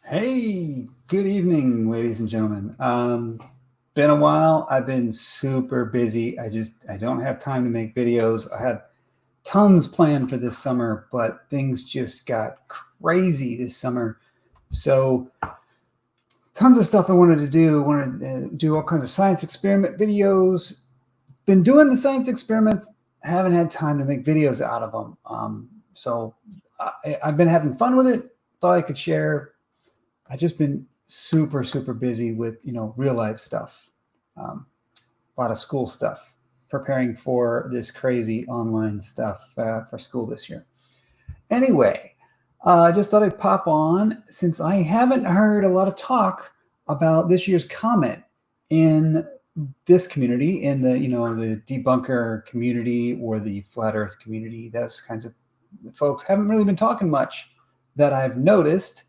Hey, good evening, ladies and gentlemen. Been a while. I've been super busy. I don't have time to make videos. I had tons planned for this summer, but things just got crazy this summer. So tons of stuff I wanted to do. Wanted to do all kinds of science experiment videos. Been doing the science experiments. Haven't had time to make videos out of them. I've been having fun with it. Thought I could share. I've just been super busy with real life stuff, a lot of school stuff, preparing for this crazy online stuff for school this year. Anyway, I just thought I'd pop on since I haven't heard a lot of talk about this year's comet in this community, in the debunker community or the flat Earth community. Those kinds of folks haven't really been talking much that I've noticed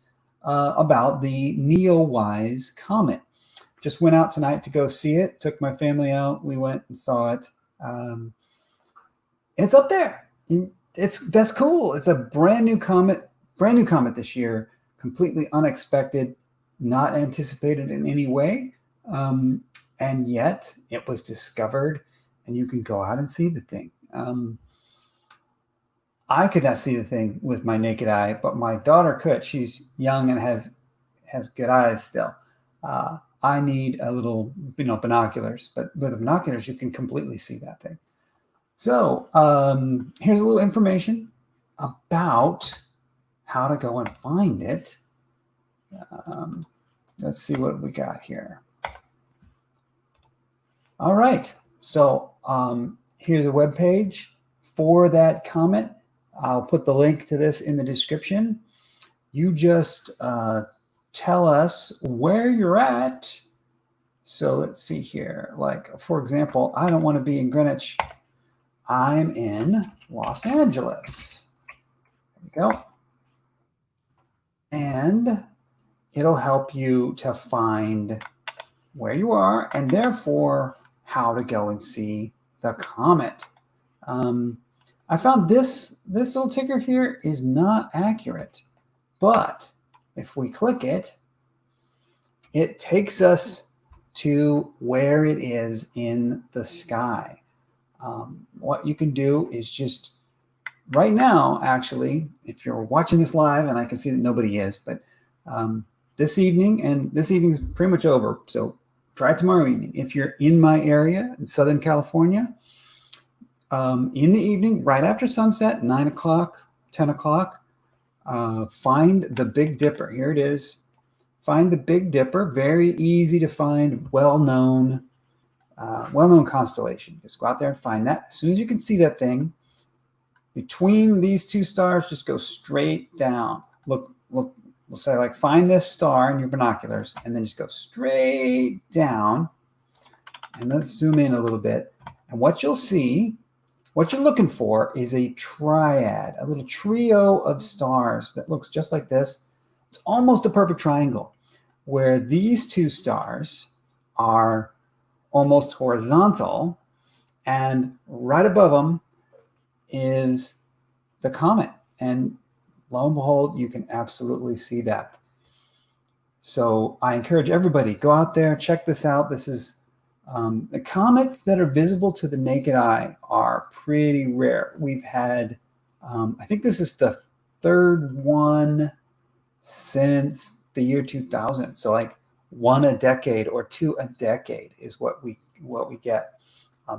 about the Neowise Comet. Just went out tonight to go see it. Took my family out. We went and saw it. It's up there. That's cool. It's a brand new comet this year. Completely unexpected, not anticipated in any way, and yet it was discovered, and you can go out and see the thing. I could not see the thing with my naked eye, but my daughter could. She's young and has good eyes still. I need a little, binoculars, but with the binoculars, you can completely see that thing. So here's a little information about how to go and find it. Let's see what we got here. All right. So here's a web page for that comet. I'll put the link to this in the description. You just tell us where you're at. So let's see here. Like, for example, I don't want to be in Greenwich. I'm in Los Angeles. There we go. And it'll help you to find where you are and therefore how to go and see the comet. I found this little ticker here is not accurate, but if we click it, it takes us to where it is in the sky. What you can do is just right now, actually, if you're watching this live, and I can see that nobody is, but this evening, and this evening's pretty much over, so try it tomorrow evening. If you're in my area in Southern California, in the evening, right after sunset, 9 o'clock, 10 o'clock, find the Big Dipper. Here it is. Find the Big Dipper. Very easy to find, well-known constellation. Just go out there and find that. As soon as you can see that thing, between these two stars, just go straight down. Look, we'll say like find this star in your binoculars, and then just go straight down. And let's zoom in a little bit. And what you'll see, what you're looking for is a triad, a little trio of stars that looks just like this. It's almost a perfect triangle where these two stars are almost horizontal, and right above them is the comet. And lo and behold, you can absolutely see that. So I encourage everybody, go out there, check this out. This is the comets that are visible to the naked eye are pretty rare. We've had, I think this is the third one since the year 2000. So like one a decade or two a decade is what we get.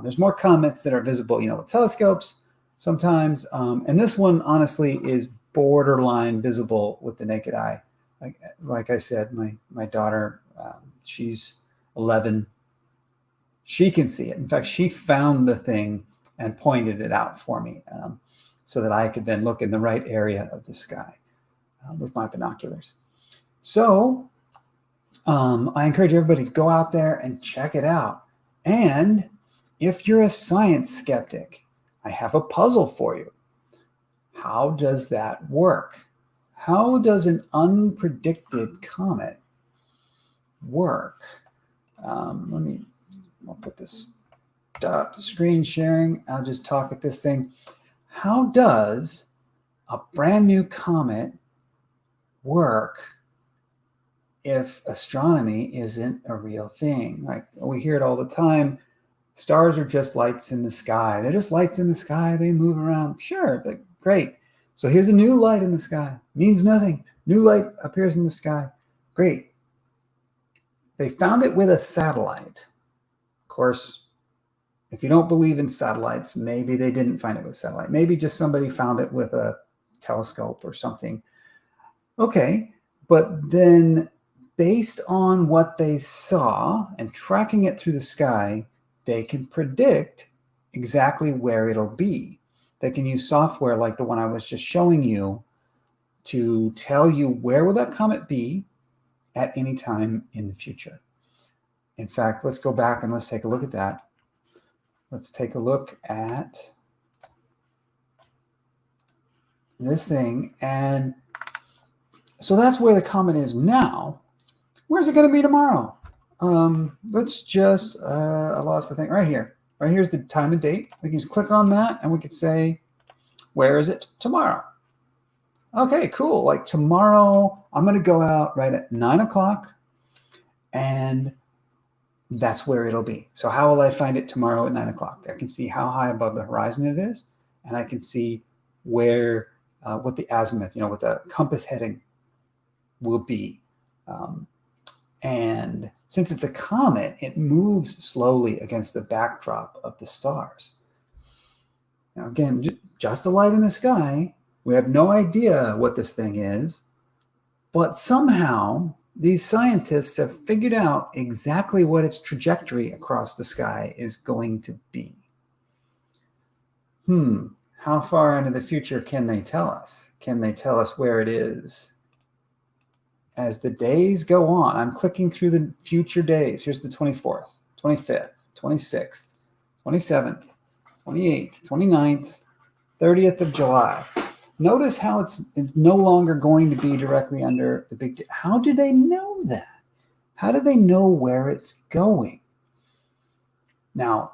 There's more comets that are visible, with telescopes sometimes. And this one, honestly, is borderline visible with the naked eye. Like I said, my daughter, she's 11. She can see it. In fact, she found the thing and pointed it out for me so that I could then look in the right area of the sky with my binoculars. So I encourage everybody to go out there and check it out. And if you're a science skeptic, I have a puzzle for you. How does that work? How does an unpredicted comet work? I'll put this screen sharing. I'll just talk at this thing. How does a brand new comet work if astronomy isn't a real thing. Like we hear it all the time. Stars are just lights in the sky. They're just lights in the sky. They move around. Sure, but great. So here's a new light in the sky. Means nothing. New light appears in the sky. Great. They found it with a satellite. Of course, if you don't believe in satellites, maybe they didn't find it with a satellite. Maybe just somebody found it with a telescope or something. Okay, but then based on what they saw and tracking it through the sky, they can predict exactly where it'll be. They can use software like the one I was just showing you to tell you where will that comet be at any time in the future. In fact, let's go back and let's take a look at that. Let's take a look at this thing. And so that's where the comet is now. Where's it going to be tomorrow? Let's just, I lost the thing right here. Right here's the time and date. We can just click on that and we could say, where is it tomorrow? Okay, cool. Like tomorrow, I'm going to go out right at 9 o'clock and that's where it'll be. So how will I find it tomorrow at 9 o'clock? I can see how high above the horizon it is, and I can see where, what the azimuth, what the compass heading will be. And since it's a comet, it moves slowly against the backdrop of the stars. Now, again, just a light in the sky. We have no idea what this thing is, but somehow these scientists have figured out exactly what its trajectory across the sky is going to be. How far into the future can they tell us? Can they tell us where it is? As the days go on, I'm clicking through the future days. Here's the 24th, 25th, 26th, 27th, 28th, 29th, 30th of July. Notice how it's no longer going to be directly under the big. How do they know that? How do they know where it's going? Now,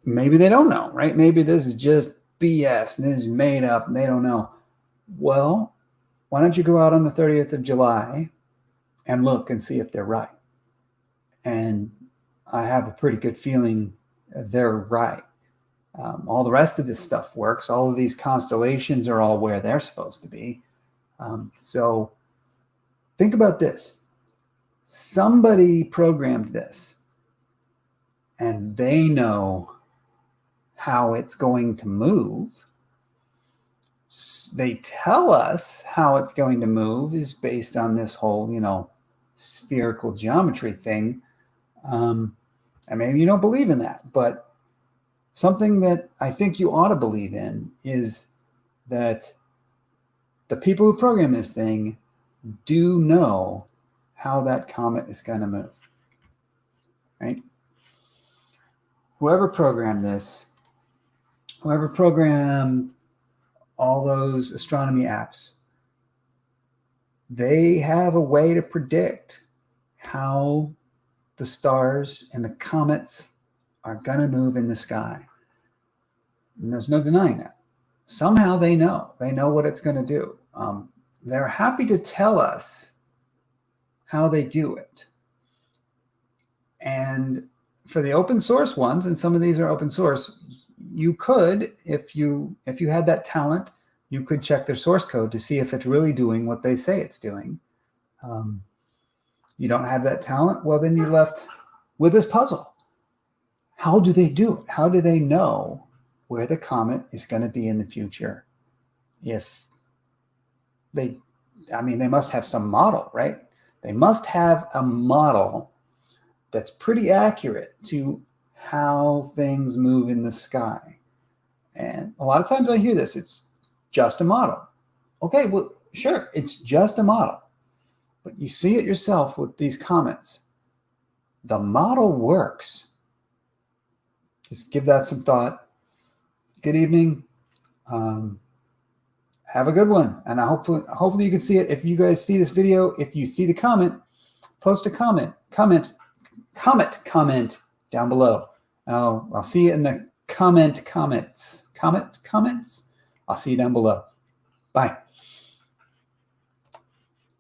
maybe they don't know, right? Maybe this is just BS and this is made up and they don't know. Well, why don't you go out on the 30th of July and look and see if they're right? And I have a pretty good feeling they're right. All the rest of this stuff works. All of these constellations are all where they're supposed to be. So think about this. Somebody programmed this, and they know how it's going to move. They tell us how it's going to move is based on this whole, spherical geometry thing. And maybe you don't believe in that, but something that I think you ought to believe in is that the people who program this thing do know how that comet is going to move, right? Whoever programmed this, whoever programmed all those astronomy apps, they have a way to predict how the stars and the comets are going to move in the sky. And there's no denying that. Somehow they know. They know what it's going to do. They're happy to tell us how they do it. And for the open source ones, and some of these are open source, you could, if you had that talent, you could check their source code to see if it's really doing what they say it's doing. You don't have that talent, well, then you're left with this puzzle. How do they do it? How do they know where the comet is going to be in the future? If they must have some model, right? They must have a model that's pretty accurate to how things move in the sky. And a lot of times I hear this, it's just a model. Okay, well, sure, it's just a model. But you see it yourself with these comets. The model works. Just give that some thought. Good evening. Have a good one. And hopefully you can see it. If you guys see this video, if you see the comment, post a comment down below. I'll see you in the comments. I'll see you down below. Bye.